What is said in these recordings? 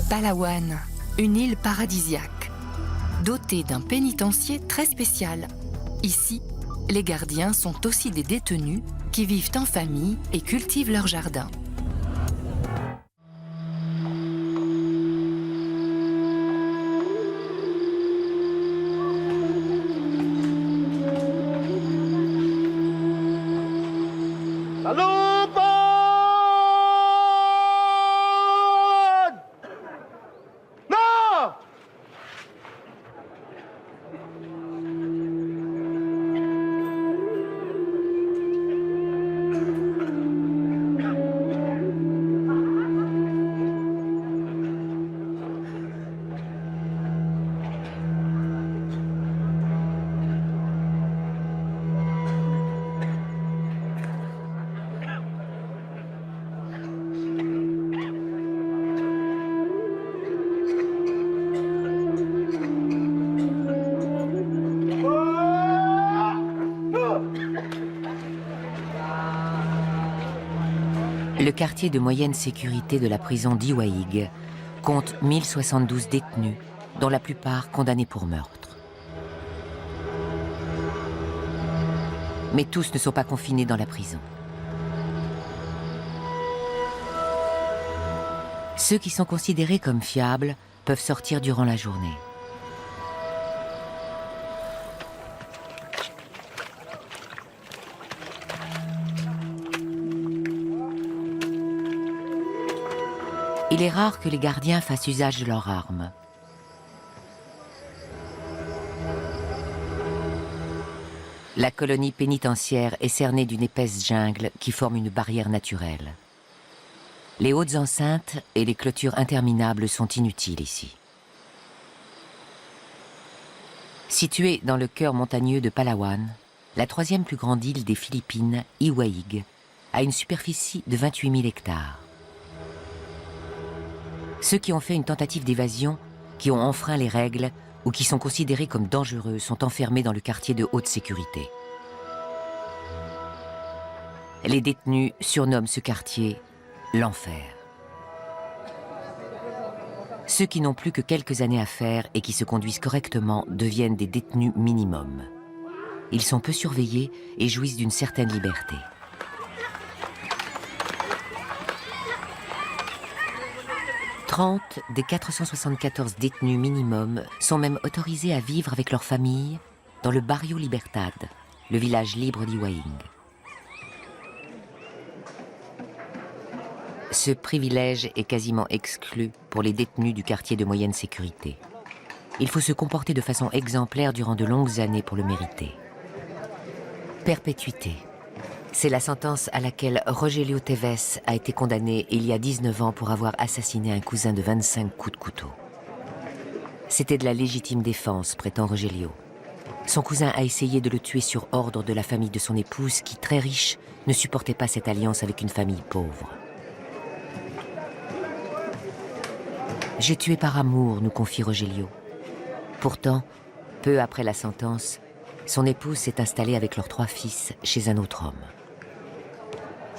Palawan, une île paradisiaque, dotée d'un pénitencier très spécial. Ici, les gardiens sont aussi des détenus qui vivent en famille et cultivent leur jardin. Le quartier de moyenne sécurité de la prison d'Iwaig compte 1072 détenus, dont la plupart condamnés pour meurtre. Mais tous ne sont pas confinés dans la prison. Ceux qui sont considérés comme fiables peuvent sortir durant la journée. Il est rare que les gardiens fassent usage de leurs armes. La colonie pénitentiaire est cernée d'une épaisse jungle qui forme une barrière naturelle. Les hautes enceintes et les clôtures interminables sont inutiles ici. Située dans le cœur montagneux de Palawan, la troisième plus grande île des Philippines, Iwaig, a une superficie de 28 000 hectares. Ceux qui ont fait une tentative d'évasion, qui ont enfreint les règles ou qui sont considérés comme dangereux sont enfermés dans le quartier de haute sécurité. Les détenus surnomment ce quartier l'enfer. Ceux qui n'ont plus que quelques années à faire et qui se conduisent correctement deviennent des détenus minimum. Ils sont peu surveillés et jouissent d'une certaine liberté. Des 474 détenus minimum sont même autorisés à vivre avec leur famille dans le Barrio Libertad, le village libre d'Iwaig. Ce privilège est quasiment exclu pour les détenus du quartier de moyenne sécurité. Il faut se comporter de façon exemplaire durant de longues années pour le mériter. Perpétuité. C'est la sentence à laquelle Rogelio Teves a été condamné il y a 19 ans pour avoir assassiné un cousin de 25 coups de couteau. C'était de la légitime défense, prétend Rogelio. Son cousin a essayé de le tuer sur ordre de la famille de son épouse qui, très riche, ne supportait pas cette alliance avec une famille pauvre. « J'ai tué par amour », nous confie Rogelio. Pourtant, peu après la sentence, son épouse s'est installée avec leurs 3 fils chez un autre homme.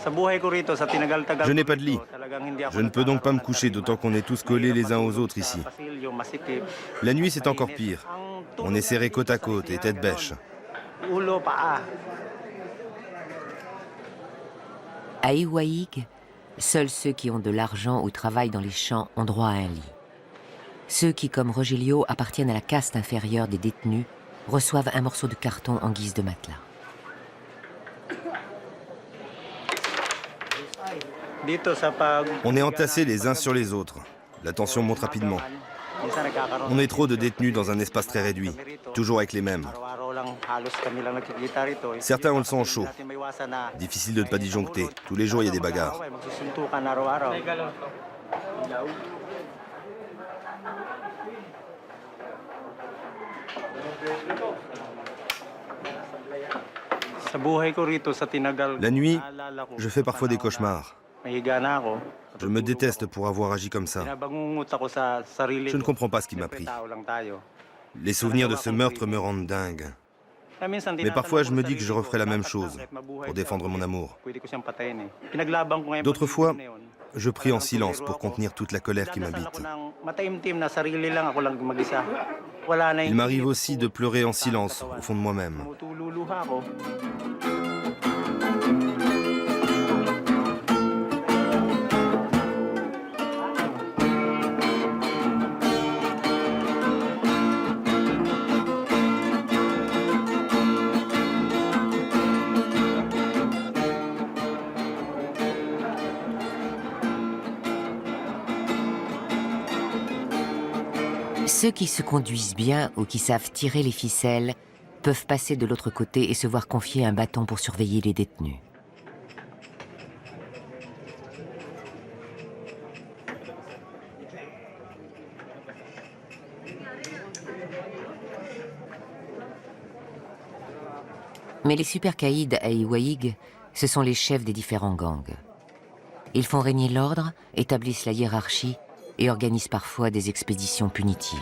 Je n'ai pas de lit. Je ne peux donc pas me coucher, d'autant qu'on est tous collés les uns aux autres ici. La nuit, c'est encore pire. On est serrés côte à côte et tête bêche. À Iwaig, seuls ceux qui ont de l'argent ou travaillent dans les champs ont droit à un lit. Ceux qui, comme Rogelio, appartiennent à la caste inférieure des détenus, reçoivent un morceau de carton en guise de matelas. On est entassés les uns sur les autres. La tension monte rapidement. On est trop de détenus dans un espace très réduit, toujours avec les mêmes. Certains ont le sang chaud. Difficile de ne pas disjoncter. Tous les jours, il y a des bagarres. La nuit, je fais parfois des cauchemars. Je me déteste pour avoir agi comme ça. Je ne comprends pas ce qui m'a pris. Les souvenirs de ce meurtre me rendent dingue. Mais parfois, je me dis que je referai la même chose pour défendre mon amour. D'autres fois, je prie en silence pour contenir toute la colère qui m'habite. Il m'arrive aussi de pleurer en silence, au fond de moi-même. Ceux qui se conduisent bien ou qui savent tirer les ficelles peuvent passer de l'autre côté et se voir confier un bâton pour surveiller les détenus. Mais les super caïds à Iwaig, ce sont les chefs des différents gangs. Ils font régner l'ordre, établissent la hiérarchie et organisent parfois des expéditions punitives.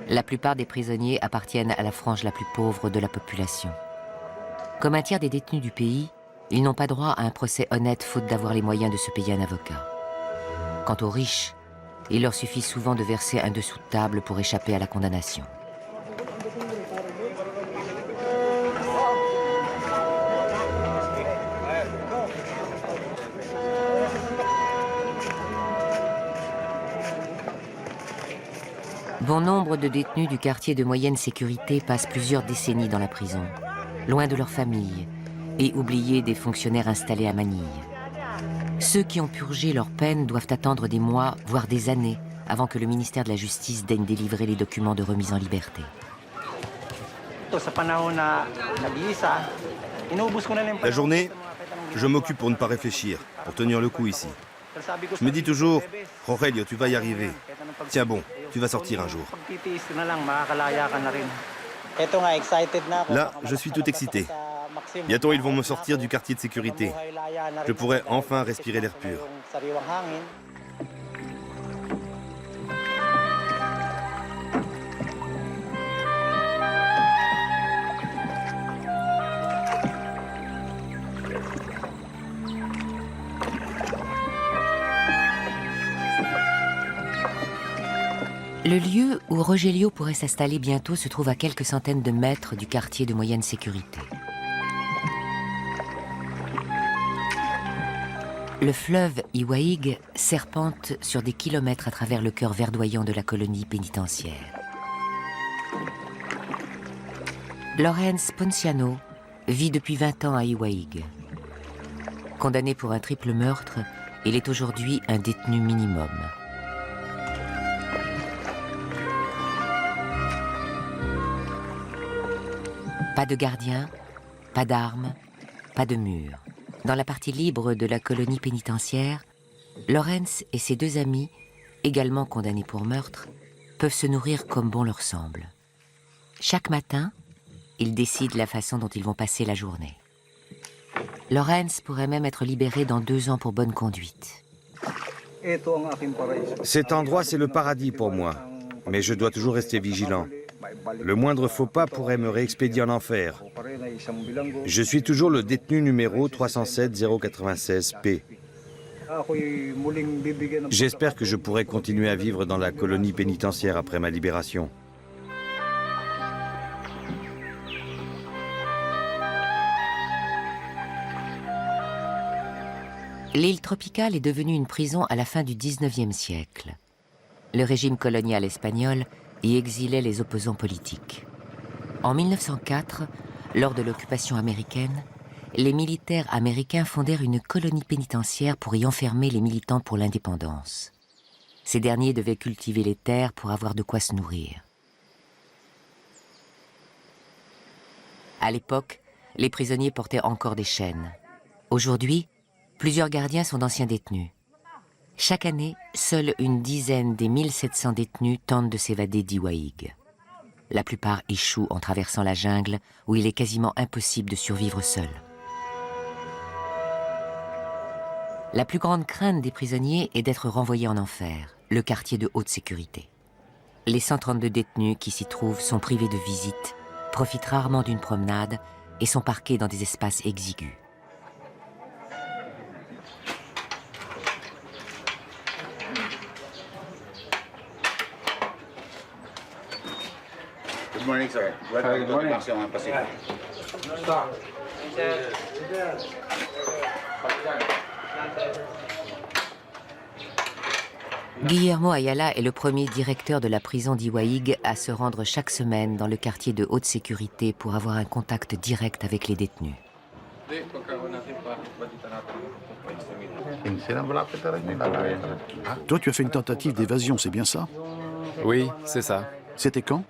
La plupart des prisonniers appartiennent à la frange la plus pauvre de la population. Comme un tiers des détenus du pays, ils n'ont pas droit à un procès honnête faute d'avoir les moyens de se payer un avocat. Quant aux riches, il leur suffit souvent de verser un dessous de table pour échapper à la condamnation. Bon nombre de détenus du quartier de moyenne sécurité passent plusieurs décennies dans la prison, loin de leur famille et oubliés des fonctionnaires installés à Manille. Ceux qui ont purgé leur peine doivent attendre des mois, voire des années, avant que le ministère de la Justice daigne délivrer les documents de remise en liberté. La journée, je m'occupe pour ne pas réfléchir, pour tenir le coup ici. Je me dis toujours, Rogelio, tu vas y arriver. Tiens bon, tu vas sortir un jour. Là, je suis tout excité. Bientôt, ils vont me sortir du quartier de sécurité. Je pourrai enfin respirer l'air pur. Le lieu où Rogelio pourrait s'installer bientôt se trouve à quelques centaines de mètres du quartier de moyenne sécurité. Le fleuve Iwaig serpente sur des kilomètres à travers le cœur verdoyant de la colonie pénitentiaire. Lorenz Ponciano vit depuis 20 ans à Iwaig. Condamné pour un triple meurtre, il est aujourd'hui un détenu minimum. Pas de gardien, pas d'armes, pas de mur. Dans la partie libre de la colonie pénitentiaire, Lorenz et ses deux amis, également condamnés pour meurtre, peuvent se nourrir comme bon leur semble. Chaque matin, ils décident la façon dont ils vont passer la journée. Lorenz pourrait même être libéré dans 2 ans pour bonne conduite. Cet endroit, c'est le paradis pour moi, mais je dois toujours rester vigilant. Le moindre faux pas pourrait me réexpédier en enfer. Je suis toujours le détenu numéro 307-096P. J'espère que je pourrai continuer à vivre dans la colonie pénitentiaire après ma libération. L'île tropicale est devenue une prison à la fin du XIXe siècle. Le régime colonial espagnol y exilait les opposants politiques. En 1904, lors de l'occupation américaine, les militaires américains fondèrent une colonie pénitentiaire pour y enfermer les militants pour l'indépendance. Ces derniers devaient cultiver les terres pour avoir de quoi se nourrir. À l'époque, les prisonniers portaient encore des chaînes. Aujourd'hui, plusieurs gardiens sont d'anciens détenus. Chaque année, seule une dizaine des 1700 détenus tentent de s'évader d'Iwaig. La plupart échouent en traversant la jungle où il est quasiment impossible de survivre seul. La plus grande crainte des prisonniers est d'être renvoyés en enfer, le quartier de haute sécurité. les 132 détenus qui s'y trouvent sont privés de visite, profitent rarement d'une promenade et sont parqués dans des espaces exigus. Good morning, sir. Welcome to the Maximum Pacific. Guillermo Ayala est le premier directeur de la prison d'Iwaig à se rendre chaque semaine dans le quartier de haute sécurité pour avoir un contact direct avec les détenus. Toi, tu as fait une tentative d'évasion, c'est bien ça? Oui, c'est ça. C'était quand?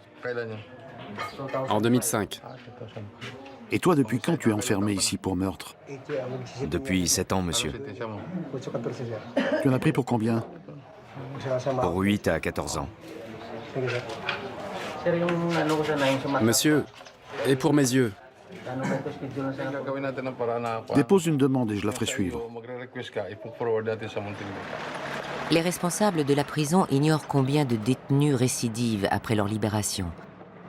En 2005. Et toi, depuis quand tu es enfermé ici pour meurtre? Depuis 7 ans, monsieur. Tu en as pris pour combien? Pour 8 à 14 ans. Monsieur, et pour mes yeux? Dépose une demande et je la ferai suivre. Les responsables de la prison ignorent combien de détenus récidivent après leur libération,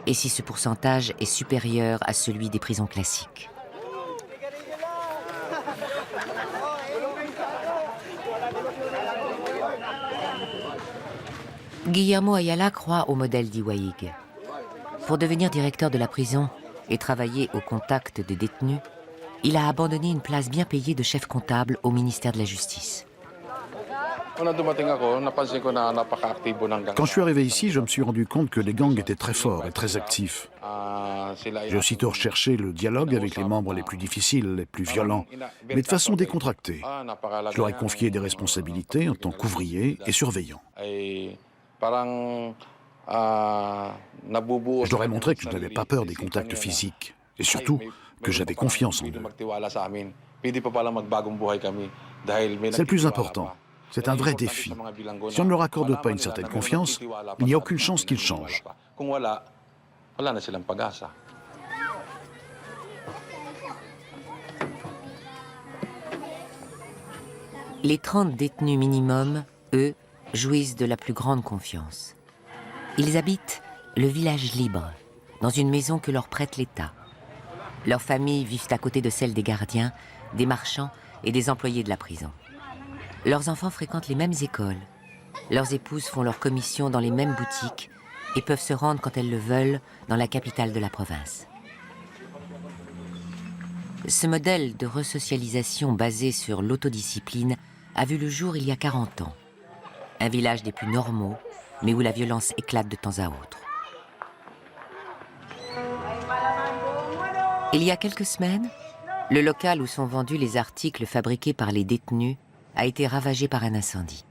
et si ce pourcentage est supérieur à celui des prisons classiques. Guillermo Ayala croit au modèle d'Iwaig. Pour devenir directeur de la prison et travailler au contact des détenus, il a abandonné une place bien payée de chef comptable au ministère de la Justice. Quand je suis arrivé ici, je me suis rendu compte que les gangs étaient très forts et très actifs. J'ai aussitôt recherché le dialogue avec les membres les plus difficiles, les plus violents, mais de façon décontractée. Je leur ai confié des responsabilités en tant qu'ouvrier et surveillant. Je leur ai montré que je n'avais pas peur des contacts physiques et surtout que j'avais confiance en eux. C'est le plus important. C'est un vrai défi. Si on ne leur accorde pas une certaine confiance, il n'y a aucune chance qu'ils changent. Les 30 détenus minimum, eux, jouissent de la plus grande confiance. Ils habitent le village libre, dans une maison que leur prête l'État. Leurs familles vivent à côté de celles des gardiens, des marchands et des employés de la prison. Leurs enfants fréquentent les mêmes écoles. Leurs épouses font leur commission dans les mêmes boutiques et peuvent se rendre quand elles le veulent dans la capitale de la province. Ce modèle de resocialisation basé sur l'autodiscipline a vu le jour il y a 40 ans. Un village des plus normaux, mais où la violence éclate de temps à autre. Il y a quelques semaines, le local où sont vendus les articles fabriqués par les détenus a été ravagé par un incendie.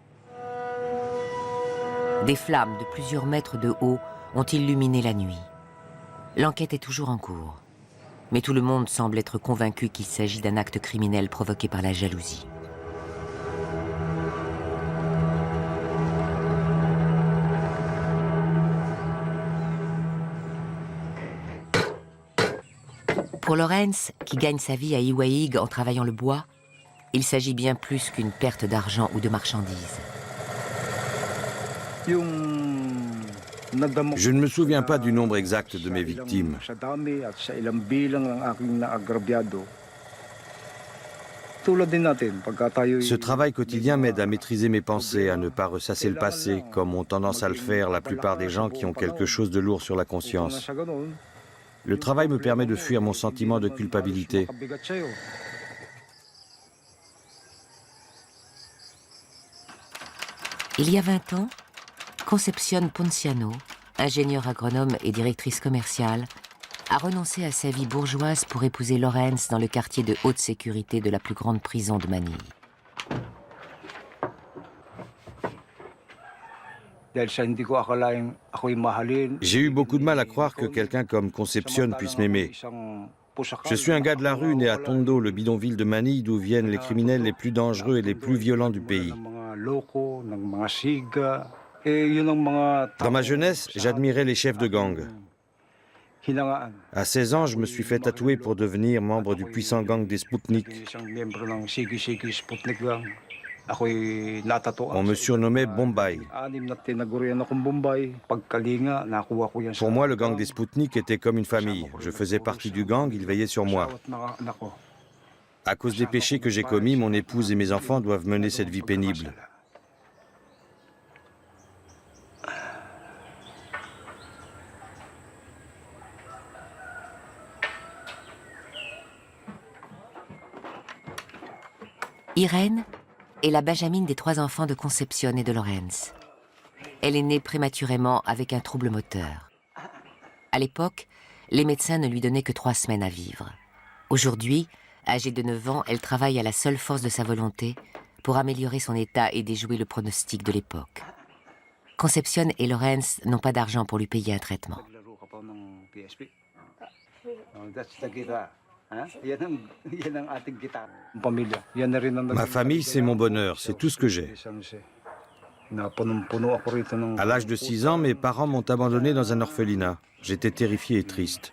Des flammes de plusieurs mètres de haut ont illuminé la nuit. L'enquête est toujours en cours, mais tout le monde semble être convaincu qu'il s'agit d'un acte criminel provoqué par la jalousie. Pour Lorenz, qui gagne sa vie à Iwaig en travaillant le bois, il s'agit bien plus qu'une perte d'argent ou de marchandises. Je ne me souviens pas du nombre exact de mes victimes. Ce travail quotidien m'aide à maîtriser mes pensées, à ne pas ressasser le passé, comme ont tendance à le faire la plupart des gens qui ont quelque chose de lourd sur la conscience. Le travail me permet de fuir mon sentiment de culpabilité. Il y a 20 ans, Concepción Ponciano, ingénieure agronome et directrice commerciale, a renoncé à sa vie bourgeoise pour épouser Lorenz dans le quartier de haute sécurité de la plus grande prison de Manille. J'ai eu beaucoup de mal à croire que quelqu'un comme Concepción puisse m'aimer. Je suis un gars de la rue né à Tondo, le bidonville de Manille, d'où viennent les criminels les plus dangereux et les plus violents du pays. Dans ma jeunesse, j'admirais les chefs de gang. À 16 ans, je me suis fait tatouer pour devenir membre du puissant gang des Spoutnik. On me surnommait Bombay. Pour moi, le gang des Spoutniks était comme une famille. Je faisais partie du gang, ils veillaient sur moi. À cause des péchés que j'ai commis, mon épouse et mes enfants doivent mener cette vie pénible. Irène est la benjamine des 3 enfants de Concepción et de Lorenz. Elle est née prématurément avec un trouble moteur. À l'époque, les médecins ne lui donnaient que 3 semaines à vivre. Aujourd'hui, âgée de 9 ans, elle travaille à la seule force de sa volonté pour améliorer son état et déjouer le pronostic de l'époque. Concepción et Lorenz n'ont pas d'argent pour lui payer un traitement. Ma famille, c'est mon bonheur, c'est tout ce que j'ai. À l'âge de 6 ans, mes parents m'ont abandonné dans un orphelinat. J'étais terrifié et triste.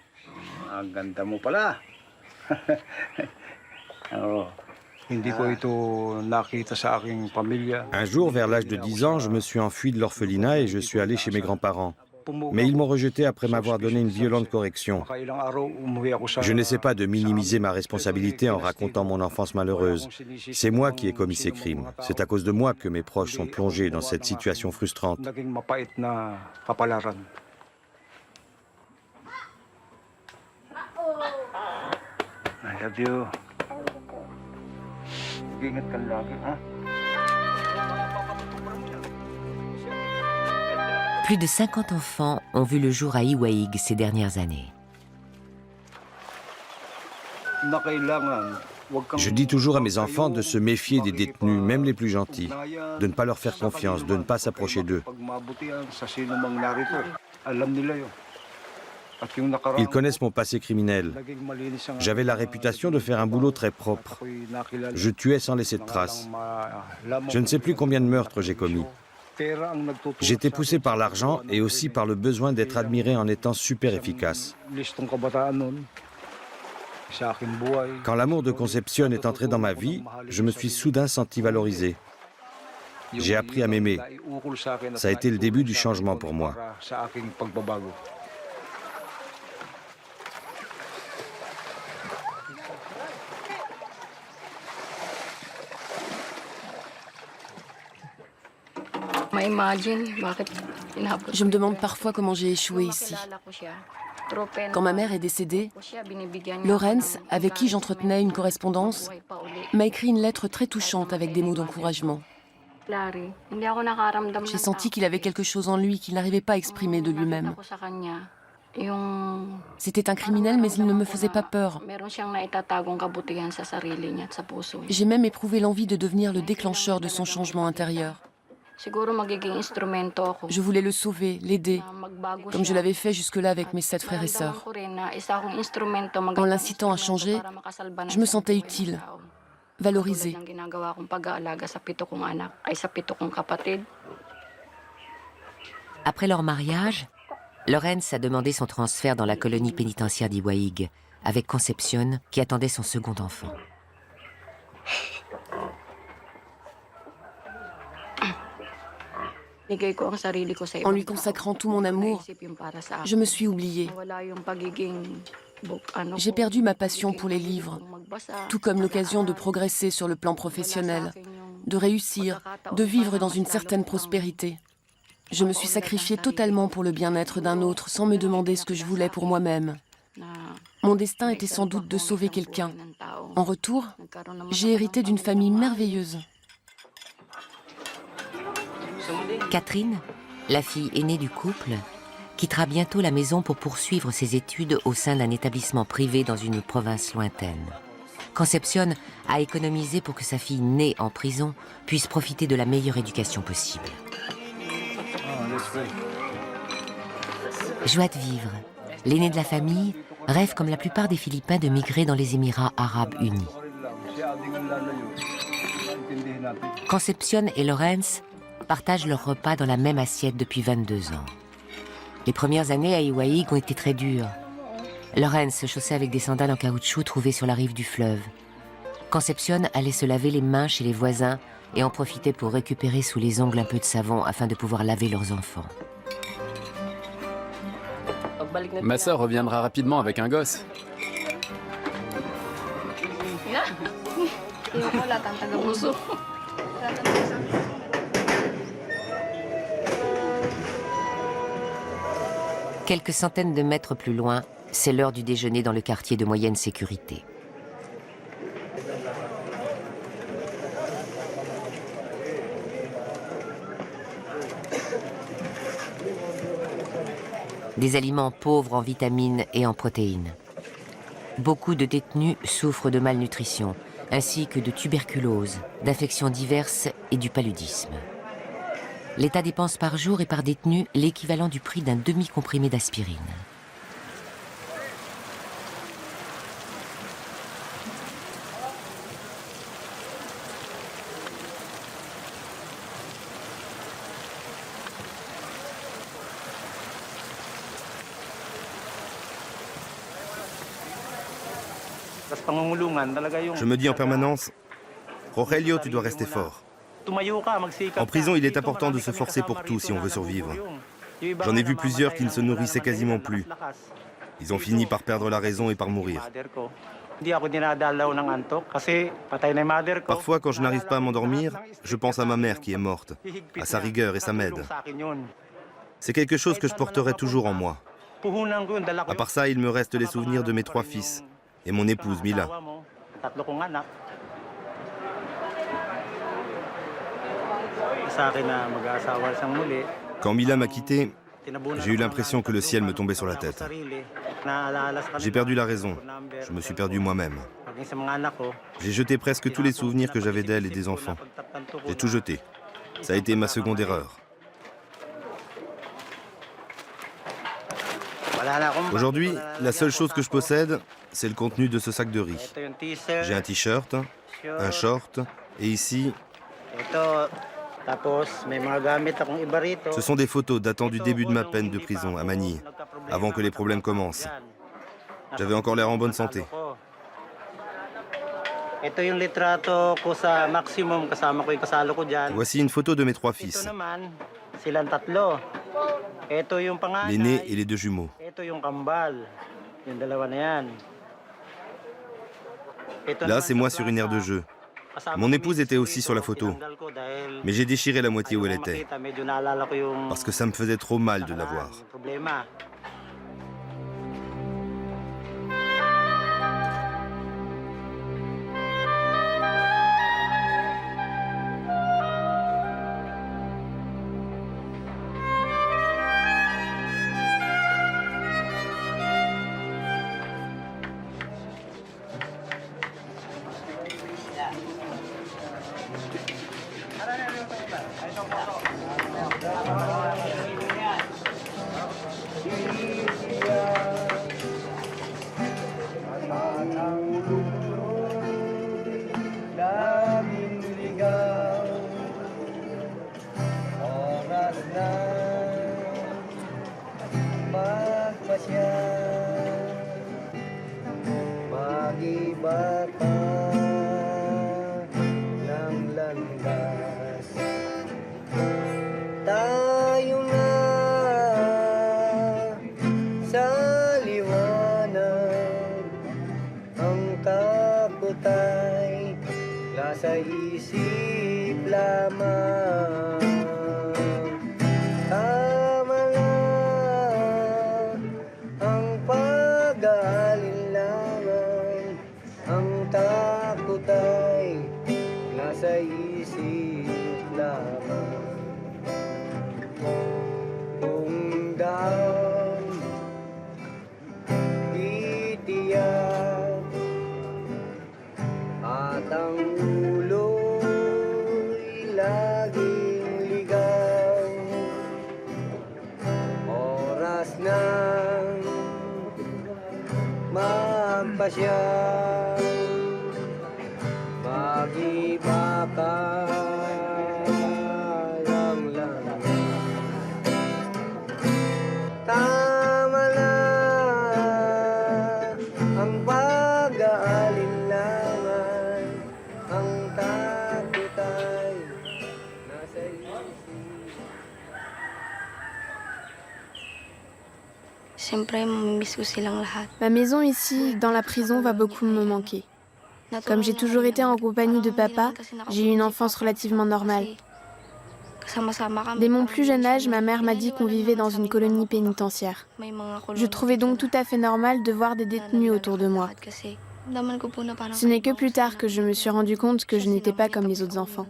Un jour, vers l'âge de 10 ans, je me suis enfui de l'orphelinat et je suis allé chez mes grands-parents. Mais ils m'ont rejeté après m'avoir donné une violente correction. Je n'essaie pas de minimiser ma responsabilité en racontant mon enfance malheureuse. C'est moi qui ai commis ces crimes. C'est à cause de moi que mes proches sont plongés dans cette situation frustrante. I love you. Plus de 50 enfants ont vu le jour à Iwaig ces dernières années. Je dis toujours à mes enfants de se méfier des détenus, même les plus gentils, de ne pas leur faire confiance, de ne pas s'approcher d'eux. Ils connaissent mon passé criminel. J'avais la réputation de faire un boulot très propre. Je tuais sans laisser de traces. Je ne sais plus combien de meurtres j'ai commis. J'étais poussé par l'argent et aussi par le besoin d'être admiré en étant super efficace. Quand l'amour de Concepción est entré dans ma vie, je me suis soudain senti valorisé. J'ai appris à m'aimer. Ça a été le début du changement pour moi. Je me demande parfois comment j'ai échoué ici. Quand ma mère est décédée, Lorenz, avec qui j'entretenais une correspondance, m'a écrit une lettre très touchante avec des mots d'encouragement. J'ai senti qu'il avait quelque chose en lui qu'il n'arrivait pas à exprimer de lui-même. C'était un criminel, mais il ne me faisait pas peur. J'ai même éprouvé l'envie de devenir le déclencheur de son changement intérieur. Je voulais le sauver, l'aider, comme je l'avais fait jusque-là avec mes 7 frères et sœurs. En l'incitant à changer, je me sentais utile, valorisée. Après leur mariage, Lorenz a demandé son transfert dans la colonie pénitentiaire d'Iwaig, avec Concepción, qui attendait son second enfant. En lui consacrant tout mon amour, je me suis oubliée. J'ai perdu ma passion pour les livres, tout comme l'occasion de progresser sur le plan professionnel, de réussir, de vivre dans une certaine prospérité. Je me suis sacrifiée totalement pour le bien-être d'un autre sans me demander ce que je voulais pour moi-même. Mon destin était sans doute de sauver quelqu'un. En retour, j'ai hérité d'une famille merveilleuse. Catherine, la fille aînée du couple, quittera bientôt la maison pour poursuivre ses études au sein d'un établissement privé dans une province lointaine. Concepción a économisé pour que sa fille née en prison puisse profiter de la meilleure éducation possible. Joie de vivre. L'aîné de la famille rêve comme la plupart des Philippins de migrer dans les Émirats arabes unis. Concepción et Lorenz partagent leur repas dans la même assiette depuis 22 ans. Les premières années à Iwaig ont été très dures. Lorenz se chaussait avec des sandales en caoutchouc trouvées sur la rive du fleuve. Concepcion allait se laver les mains chez les voisins et en profitait pour récupérer sous les ongles un peu de savon afin de pouvoir laver leurs enfants. Ma sœur reviendra rapidement avec un gosse. Quelques centaines de mètres plus loin, c'est l'heure du déjeuner dans le quartier de moyenne sécurité. Des aliments pauvres en vitamines et en protéines. Beaucoup de détenus souffrent de malnutrition, ainsi que de tuberculose, d'infections diverses et du paludisme. L'État dépense par jour et par détenu l'équivalent du prix d'un demi-comprimé d'aspirine. Je me dis en permanence, Rogelio, tu dois rester fort. En prison, il est important de se forcer pour tout si on veut survivre. J'en ai vu plusieurs qui ne se nourrissaient quasiment plus. Ils ont fini par perdre la raison et par mourir. Parfois, quand je n'arrive pas à m'endormir, je pense à ma mère qui est morte, à sa rigueur et sa m'aide. C'est quelque chose que je porterai toujours en moi. À part ça, il me reste les souvenirs de mes 3 fils et mon épouse Mila. Quand Mila m'a quitté, j'ai eu l'impression que le ciel me tombait sur la tête. J'ai perdu la raison. Je me suis perdu moi-même. J'ai jeté presque tous les souvenirs que j'avais d'elle et des enfants. J'ai tout jeté. Ça a été ma seconde erreur. Aujourd'hui, la seule chose que je possède, c'est le contenu de ce sac de riz. J'ai un t-shirt, un short, et ici, ce sont des photos datant du début de ma peine de prison à Manille, avant que les problèmes commencent. J'avais encore l'air en bonne santé. Voici une photo de mes 3 fils, l'aîné et les 2 jumeaux. Là, c'est moi sur une aire de jeu. Mon épouse était aussi sur la photo, mais j'ai déchiré la moitié où elle était, parce que ça me faisait trop mal de la voir. Ma maison ici, dans la prison, va beaucoup me manquer. Comme j'ai toujours été en compagnie de papa, j'ai eu une enfance relativement normale. Dès mon plus jeune âge, ma mère m'a dit qu'on vivait dans une colonie pénitentiaire. Je trouvais donc tout à fait normal de voir des détenus autour de moi. Ce n'est que plus tard que je me suis rendu compte que je n'étais pas comme les autres enfants.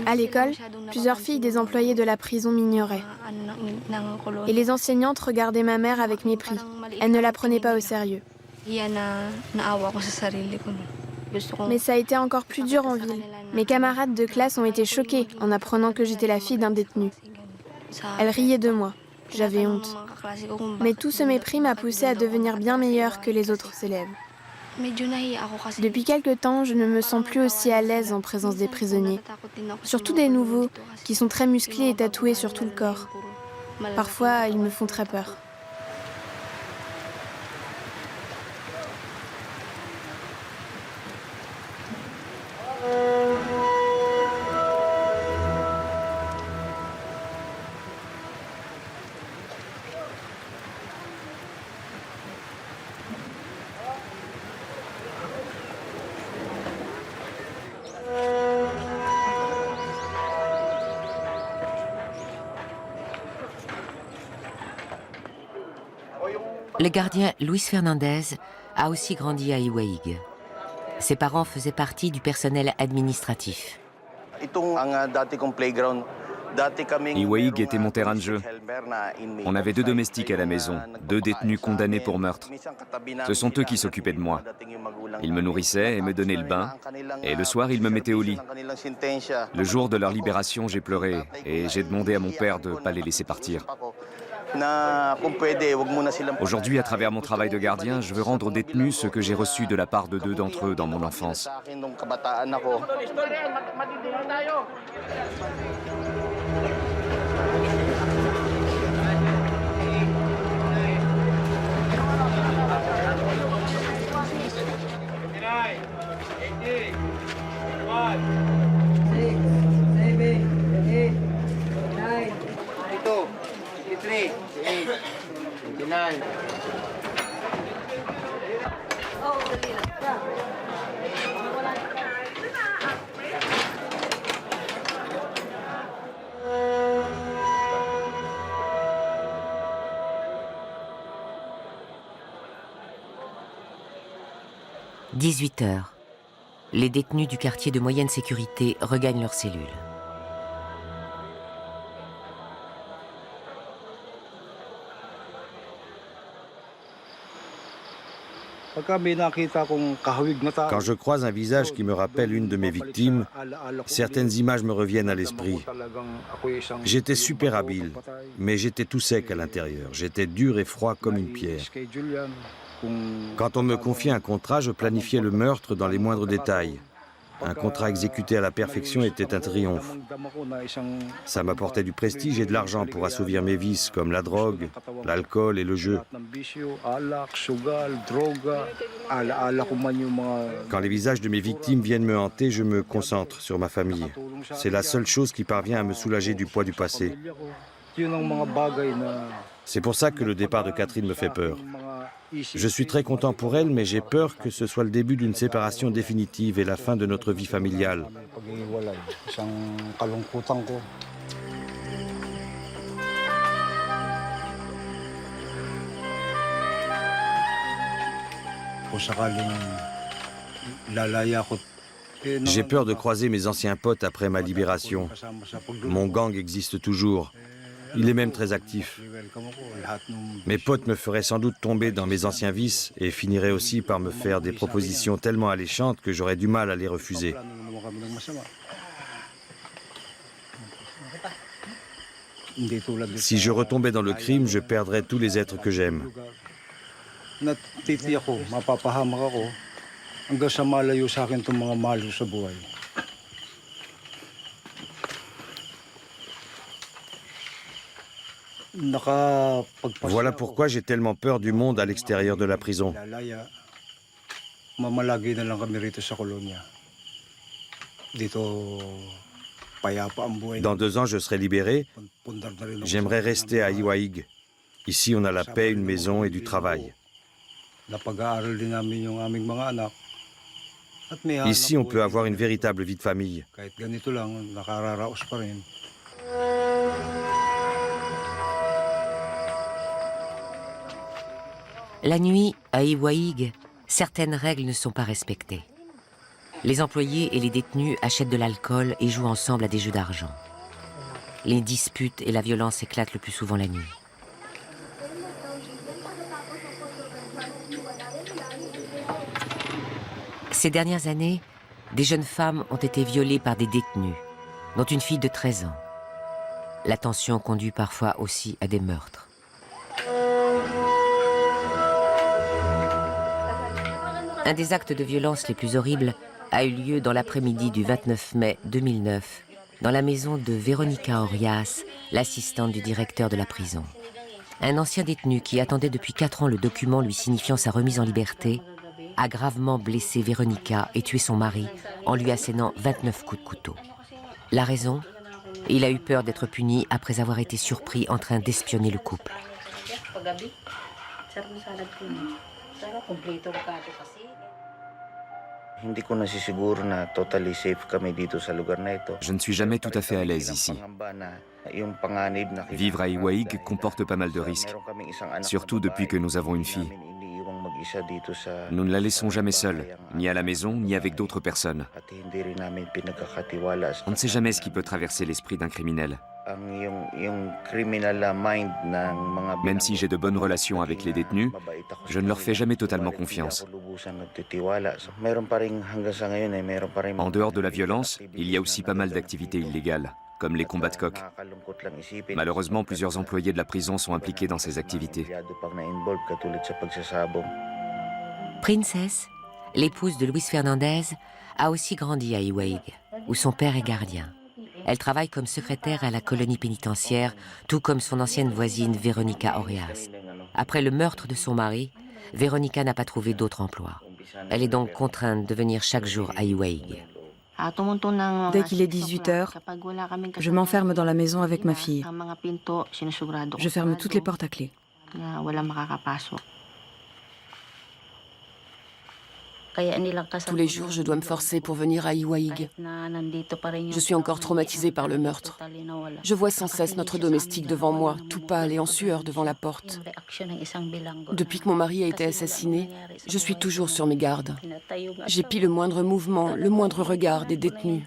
À l'école, plusieurs filles des employés de la prison m'ignoraient. Et les enseignantes regardaient ma mère avec mépris. Elles ne la prenaient pas au sérieux. Mais ça a été encore plus dur en ville. Mes camarades de classe ont été choqués en apprenant que j'étais la fille d'un détenu. Elles riaient de moi. J'avais honte. Mais tout ce mépris m'a poussée à devenir bien meilleure que les autres élèves. Depuis quelque temps, je ne me sens plus aussi à l'aise en présence des prisonniers. Surtout des nouveaux, qui sont très musclés et tatoués sur tout le corps. Parfois, ils me font très peur. Le gardien Luis Fernandez a aussi grandi à Iwahig. Ses parents faisaient partie du personnel administratif. Iwahig était mon terrain de jeu. On avait 2 domestiques à la maison, 2 détenus condamnés pour meurtre. Ce sont eux qui s'occupaient de moi. Ils me nourrissaient et me donnaient le bain, et le soir, ils me mettaient au lit. Le jour de leur libération, j'ai pleuré, et j'ai demandé à mon père de ne pas les laisser partir. Aujourd'hui, à travers mon travail de gardien, je veux rendre aux détenus ce que j'ai reçu de la part de 2 d'entre eux dans mon enfance. « 18 heures. Les détenus du quartier de moyenne sécurité regagnent leurs cellules. Quand je croise un visage qui me rappelle une de mes victimes, certaines images me reviennent à l'esprit. J'étais super habile, mais j'étais tout sec à l'intérieur. J'étais dur et froid comme une pierre. Quand on me confiait un contrat, je planifiais le meurtre dans les moindres détails. Un contrat exécuté à la perfection était un triomphe. Ça m'apportait du prestige et de l'argent pour assouvir mes vices, comme la drogue, l'alcool et le jeu. Quand les visages de mes victimes viennent me hanter, je me concentre sur ma famille. C'est la seule chose qui parvient à me soulager du poids du passé. C'est pour ça que le départ de Catherine me fait peur. Je suis très content pour elle, mais j'ai peur que ce soit le début d'une séparation définitive et la fin de notre vie familiale. J'ai peur de croiser mes anciens potes après ma libération. Mon gang existe toujours. Il est même très actif. Mes potes me feraient sans doute tomber dans mes anciens vices et finiraient aussi par me faire des propositions tellement alléchantes que j'aurais du mal à les refuser. Si je retombais dans le crime, je perdrais tous les êtres que j'aime. Voilà pourquoi j'ai tellement peur du monde à l'extérieur de la prison. Dans 2 ans, je serai libéré. J'aimerais rester à Iwaig. Ici, on a la paix, une maison et du travail. Ici, on peut avoir une véritable vie de famille. La nuit, à Iwaig, certaines règles ne sont pas respectées. Les employés et les détenus achètent de l'alcool et jouent ensemble à des jeux d'argent. Les disputes et la violence éclatent le plus souvent la nuit. Ces dernières années, des jeunes femmes ont été violées par des détenus, dont une fille de 13 ans. La tension conduit parfois aussi à des meurtres. Un des actes de violence les plus horribles a eu lieu dans l'après-midi du 29 mai 2009, dans la maison de Veronica Orias, l'assistante du directeur de la prison. Un ancien détenu qui attendait depuis 4 ans le document lui signifiant sa remise en liberté a gravement blessé Veronica et tué son mari en lui assénant 29 coups de couteau. La raison ? Il a eu peur d'être puni après avoir été surpris en train d'espionner le couple. Je ne suis jamais tout à fait à l'aise ici. Vivre à Iwaig comporte pas mal de risques, surtout depuis que nous avons une fille. Nous ne la laissons jamais seule, ni à la maison, ni avec d'autres personnes. On ne sait jamais ce qui peut traverser l'esprit d'un criminel. Même si j'ai de bonnes relations avec les détenus, je ne leur fais jamais totalement confiance. En dehors de la violence, il y a aussi pas mal d'activités illégales, comme les combats de coqs. Malheureusement, plusieurs employés de la prison sont impliqués dans ces activités. Princess, l'épouse de Luis Fernandez, a aussi grandi à Iwaig, où son père est gardien. Elle travaille comme secrétaire à la colonie pénitentiaire, tout comme son ancienne voisine Veronica Orias. Après le meurtre de son mari, Veronica n'a pas trouvé d'autre emploi. Elle est donc contrainte de venir chaque jour à Iwaig. Dès qu'il est 18 h, je m'enferme dans la maison avec ma fille. Je ferme toutes les portes à clé. Tous les jours, je dois me forcer pour venir à Iwaig. Je suis encore traumatisée par le meurtre. Je vois sans cesse notre domestique devant moi, tout pâle et en sueur devant la porte. Depuis que mon mari a été assassiné, je suis toujours sur mes gardes. J'épie le moindre mouvement, le moindre regard des détenus.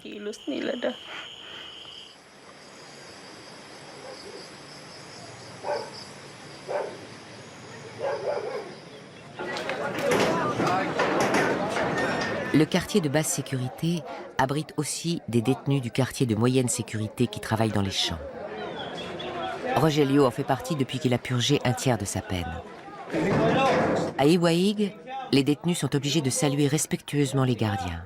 Le quartier de basse sécurité abrite aussi des détenus du quartier de moyenne sécurité qui travaillent dans les champs. Rogelio en fait partie depuis qu'il a purgé un tiers de sa peine. À Iwaig, les détenus sont obligés de saluer respectueusement les gardiens.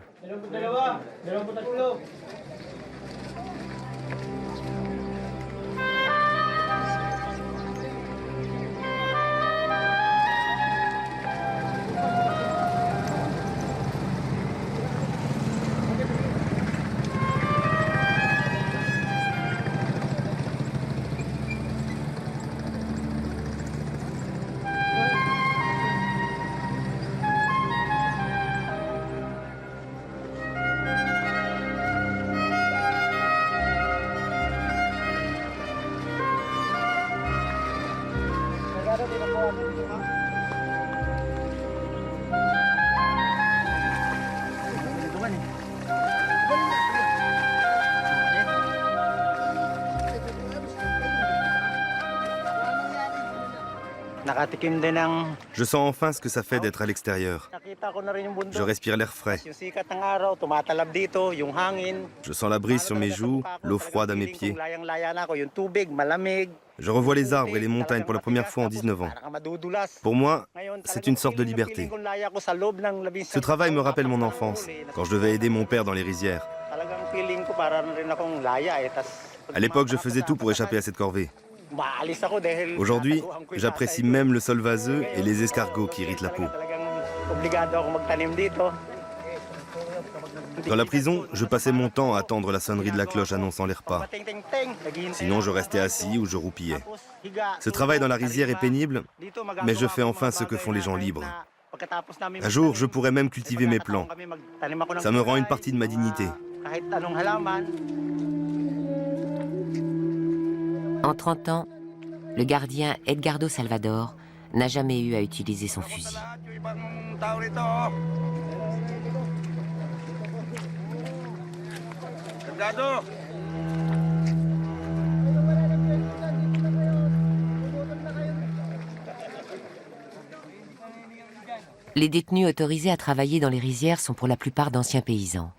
Je sens enfin ce que ça fait d'être à l'extérieur. Je respire l'air frais. Je sens la brise sur mes joues, l'eau froide à mes pieds. Je revois les arbres et les montagnes pour la première fois en 19 ans. Pour moi, c'est une sorte de liberté. Ce travail me rappelle mon enfance, quand je devais aider mon père dans les rizières. À l'époque, je faisais tout pour échapper à cette corvée. Aujourd'hui, j'apprécie même le sol vaseux et les escargots qui irritent la peau. Dans la prison, je passais mon temps à attendre la sonnerie de la cloche annonçant les repas. Sinon, je restais assis ou je roupillais. Ce travail dans la rizière est pénible, mais je fais enfin ce que font les gens libres. Un jour, je pourrais même cultiver mes plants. Ça me rend une partie de ma dignité. En 30 ans, le gardien Edgardo Salvador n'a jamais eu à utiliser son fusil. Les détenus autorisés à travailler dans les rizières sont pour la plupart d'anciens paysans.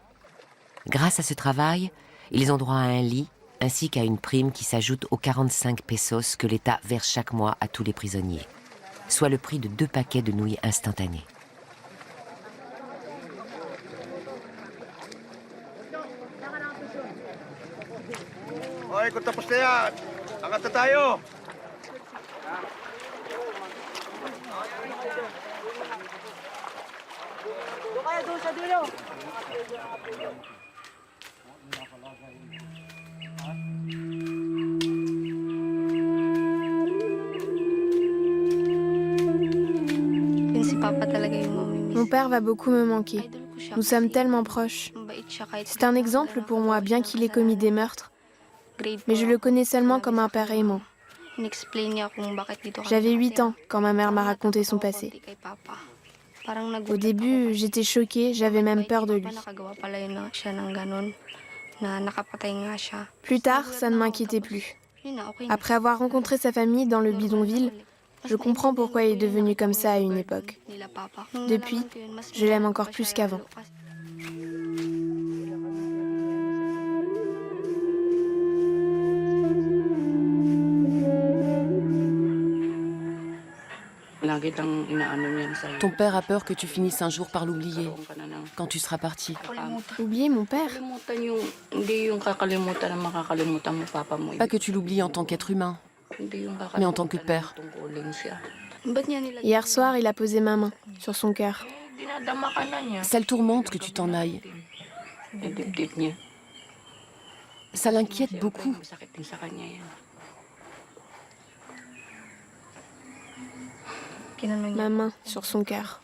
Grâce à ce travail, ils ont droit à un lit ainsi qu'à une prime qui s'ajoute aux 45 pesos que l'État verse chaque mois à tous les prisonniers, soit le prix de 2 paquets de nouilles instantanées. Mon père va beaucoup me manquer. Nous sommes tellement proches. C'est un exemple pour moi, bien qu'il ait commis des meurtres. Mais je le connais seulement comme un père aimant. J'avais 8 ans quand ma mère m'a raconté son passé. Au début, j'étais choquée, j'avais même peur de lui. Plus tard, ça ne m'inquiétait plus. Après avoir rencontré sa famille dans le bidonville, je comprends pourquoi il est devenu comme ça à une époque. Depuis, je l'aime encore plus qu'avant. Ton père a peur que tu finisses un jour par l'oublier, quand tu seras parti. Oublier mon père? Pas que tu l'oublies en tant qu'être humain, mais en tant que père. Hier soir, il a posé ma main sur son cœur. Ça le tourmente que tu t'en ailles. Ça l'inquiète beaucoup. Ma main sur son cœur.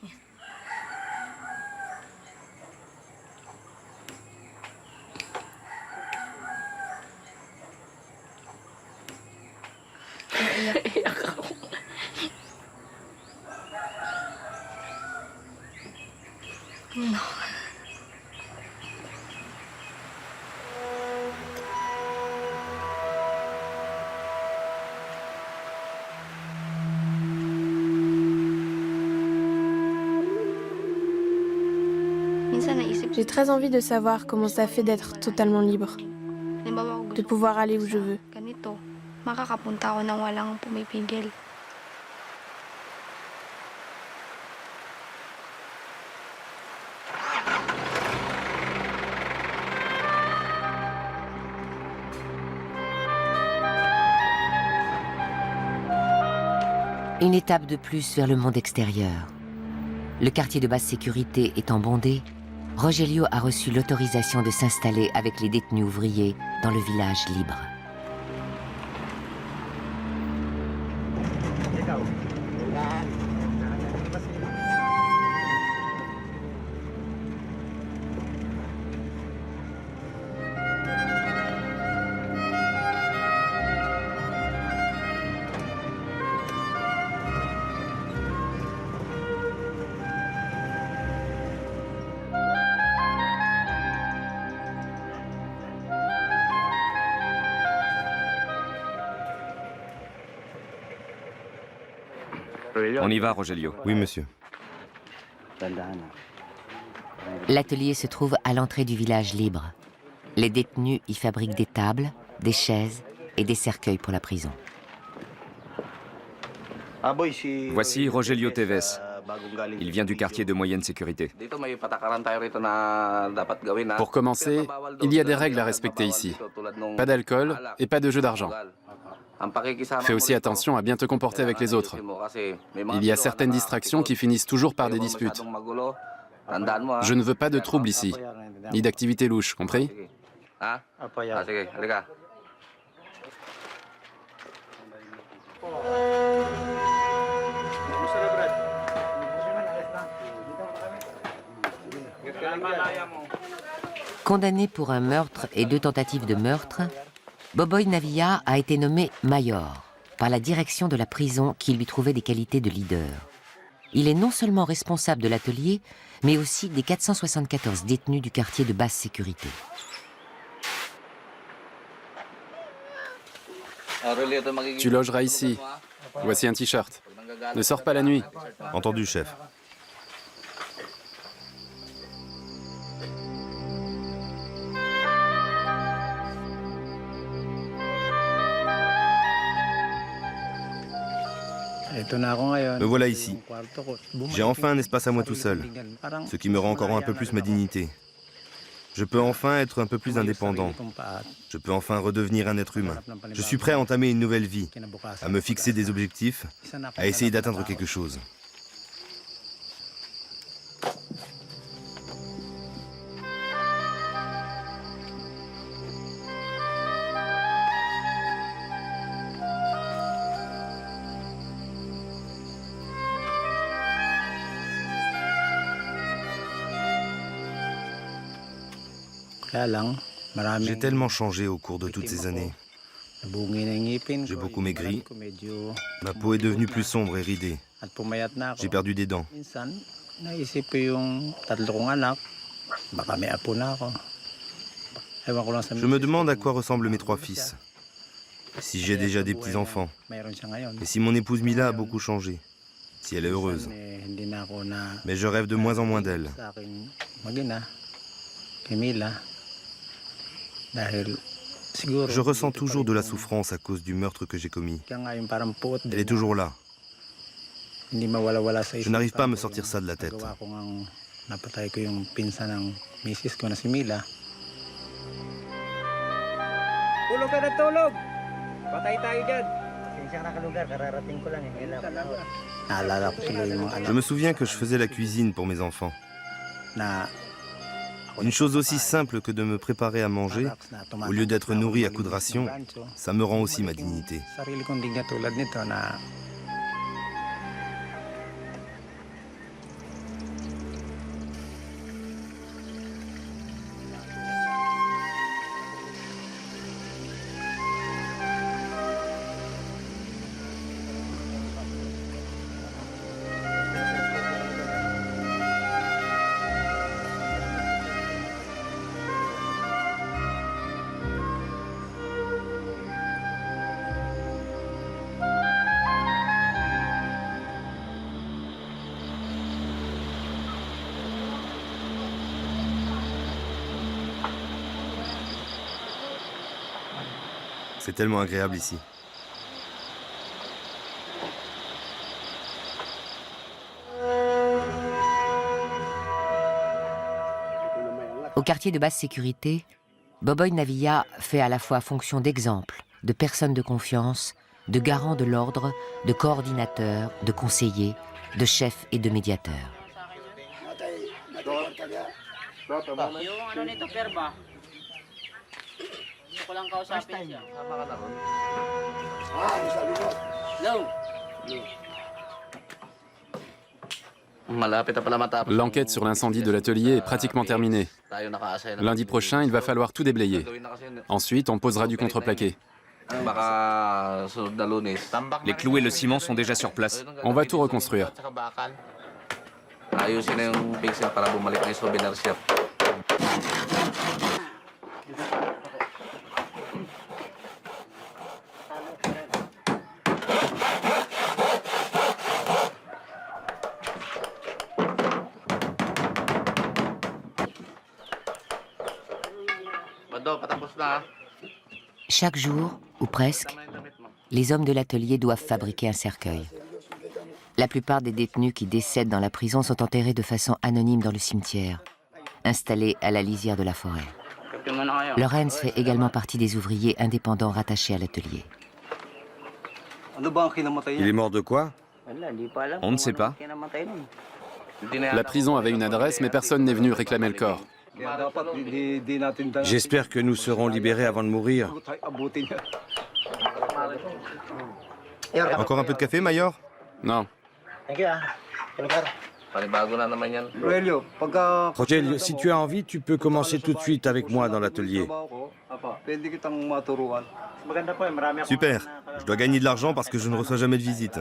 J'ai très envie de savoir comment ça fait d'être totalement libre, de pouvoir aller où je veux. Une étape de plus vers le monde extérieur. Le quartier de basse sécurité étant bondé, Rogelio a reçu l'autorisation de s'installer avec les détenus ouvriers dans le village libre. On y va, Rogelio. Oui, monsieur. L'atelier se trouve à l'entrée du village libre. Les détenus y fabriquent des tables, des chaises et des cercueils pour la prison. Voici Rogelio Teves. Il vient du quartier de moyenne sécurité. Pour commencer, il y a des règles à respecter ici. Pas d'alcool et pas de jeu d'argent. Fais aussi attention à bien te comporter avec les autres. Il y a certaines distractions qui finissent toujours par des disputes. Je ne veux pas de troubles ici. ni d'activité louche, compris? Condamné pour un meurtre et 2 tentatives de meurtre, Boboy Navia a été nommé mayor par la direction de la prison qui lui trouvait des qualités de leader. Il est non seulement responsable de l'atelier, mais aussi des 474 détenus du quartier de basse sécurité. Tu logeras ici. Voici un t-shirt. Ne sors pas la nuit. Entendu, chef. Me voilà ici. J'ai enfin un espace à moi tout seul, ce qui me rend encore un peu plus ma dignité. Je peux enfin être un peu plus indépendant. Je peux enfin redevenir un être humain. Je suis prêt à entamer une nouvelle vie, à me fixer des objectifs, à essayer d'atteindre quelque chose. J'ai tellement changé au cours de toutes ces années. J'ai beaucoup maigri. Ma peau est devenue plus sombre et ridée. J'ai perdu des dents. Je me demande à quoi ressemblent mes 3 fils. Si j'ai déjà des petits-enfants. Et si mon épouse Mila a beaucoup changé. Si elle est heureuse. Mais je rêve de moins en moins d'elle. Je ressens toujours de la souffrance à cause du meurtre que j'ai commis. Elle est toujours là. Je n'arrive pas à me sortir ça de la tête. Je me souviens que je faisais la cuisine pour mes enfants. Une chose aussi simple que de me préparer à manger, au lieu d'être nourri à coups de ration, ça me rend aussi ma dignité. C'est tellement agréable ici. Au quartier de basse sécurité, Boboy Navia fait à la fois fonction d'exemple, de personne de confiance, de garant de l'ordre, de coordinateur, de conseiller, de chef et de médiateur. L'enquête sur l'incendie de l'atelier est pratiquement terminée. Lundi prochain, il va falloir tout déblayer. Ensuite, on posera du contreplaqué. Les clous et le ciment sont déjà sur place. On va tout reconstruire. Chaque jour, ou presque, les hommes de l'atelier doivent fabriquer un cercueil. La plupart des détenus qui décèdent dans la prison sont enterrés de façon anonyme dans le cimetière, installé à la lisière de la forêt. Lorenz fait également partie des ouvriers indépendants rattachés à l'atelier. Il est mort de quoi? On ne sait pas. La prison avait une adresse, mais personne n'est venu réclamer le corps. J'espère que nous serons libérés avant de mourir. Encore un peu de café, Mayor? Non. Rogelio, si tu as envie, tu peux commencer tout de suite avec moi dans l'atelier. Super. Je dois gagner de l'argent parce que je ne reçois jamais de visite.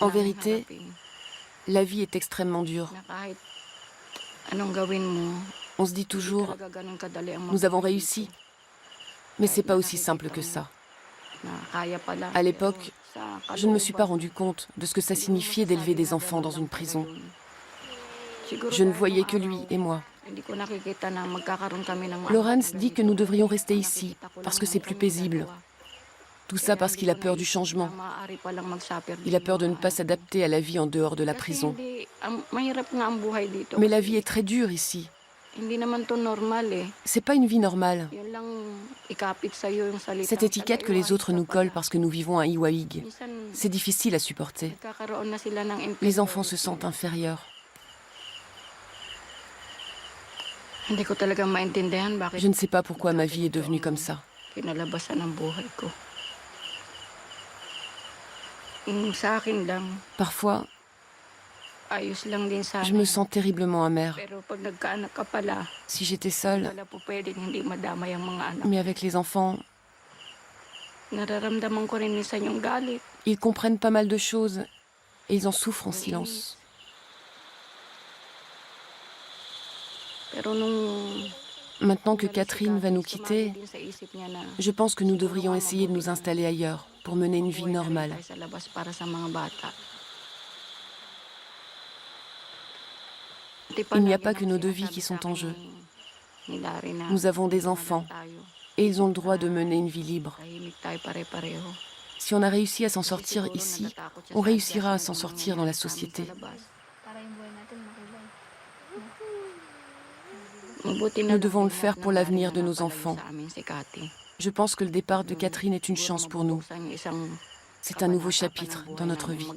En vérité, la vie est extrêmement dure. On se dit toujours, nous avons réussi. Mais c'est pas aussi simple que ça. À l'époque, je ne me suis pas rendu compte de ce que ça signifiait d'élever des enfants dans une prison. Je ne voyais que lui et moi. Lawrence dit que nous devrions rester ici, parce que c'est plus paisible. Tout ça parce qu'il a peur du changement. Il a peur de ne pas s'adapter à la vie en dehors de la prison. Mais la vie est très dure ici. C'est pas une vie normale. Cette étiquette que les autres nous collent parce que nous vivons à Iwa'ig, c'est difficile à supporter. Les enfants se sentent inférieurs. Je ne sais pas pourquoi ma vie est devenue comme ça. Parfois, je me sens terriblement amère. Si j'étais seule, mais avec les enfants, ils comprennent pas mal de choses et ils en souffrent en silence. Maintenant que Catherine va nous quitter, je pense que nous devrions essayer de nous installer ailleurs pour mener une vie normale. Il n'y a pas que nos deux vies qui sont en jeu. Nous avons des enfants et ils ont le droit de mener une vie libre. Si on a réussi à s'en sortir ici, on réussira à s'en sortir dans la société. Nous devons le faire pour l'avenir de nos enfants. Je pense que le départ de Catherine est une chance pour nous. C'est un nouveau chapitre dans notre vie.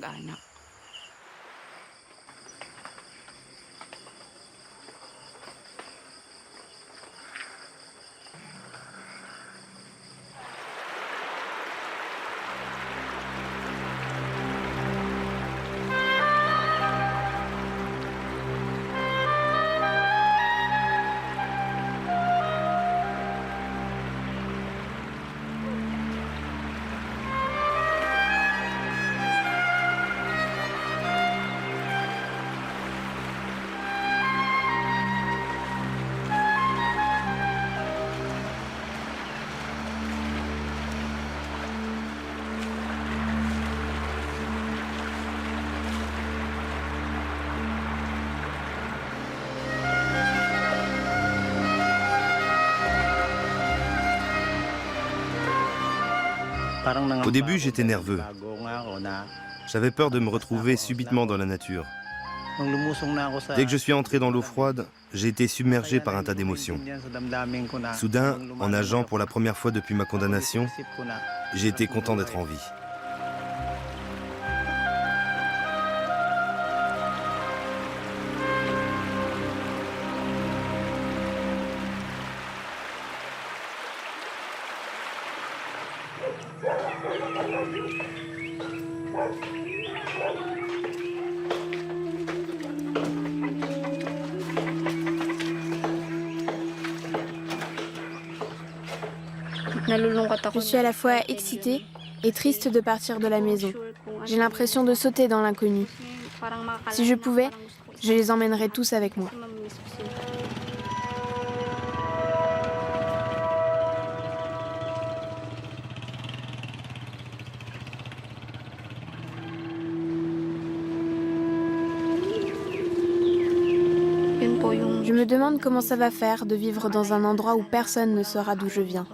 Au début, j'étais nerveux. J'avais peur de me retrouver subitement dans la nature. Dès que je suis entré dans l'eau froide, j'ai été submergé par un tas d'émotions. Soudain, en nageant pour la première fois depuis ma condamnation, j'ai été content d'être en vie. Je suis à la fois excitée et triste de partir de la maison. J'ai l'impression de sauter dans l'inconnu. Si je pouvais, je les emmènerais tous avec moi. Je me demande comment ça va faire de vivre dans un endroit où personne ne saura d'où je viens.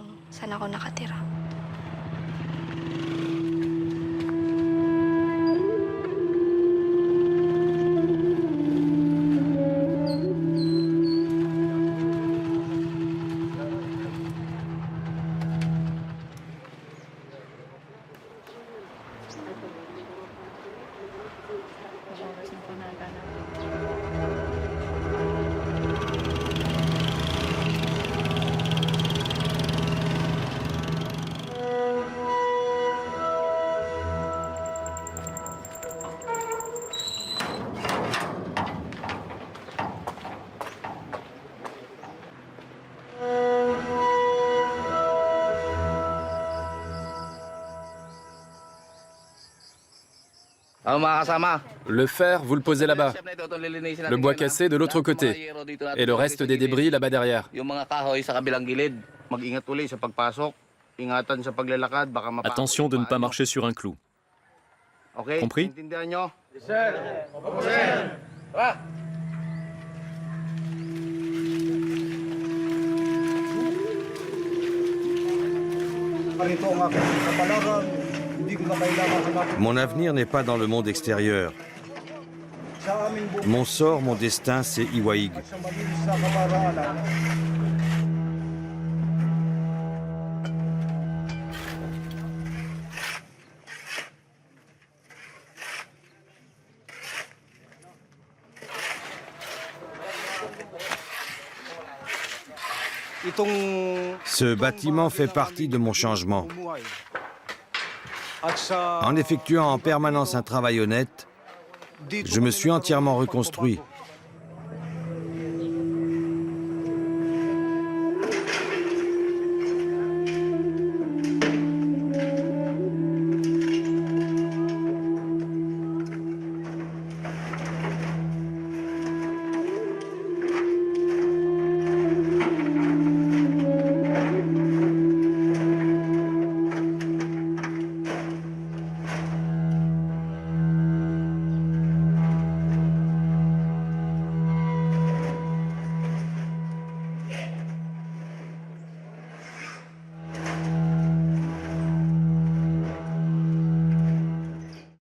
Le fer, vous le posez là-bas. Le bois cassé de l'autre côté. Et le reste des débris là-bas derrière. Attention de ne pas marcher sur un clou. Compris? Mon avenir n'est pas dans le monde extérieur. Mon sort, mon destin, c'est Iwaig. Ce bâtiment fait partie de mon changement. En effectuant en permanence un travail honnête, je me suis entièrement reconstruit.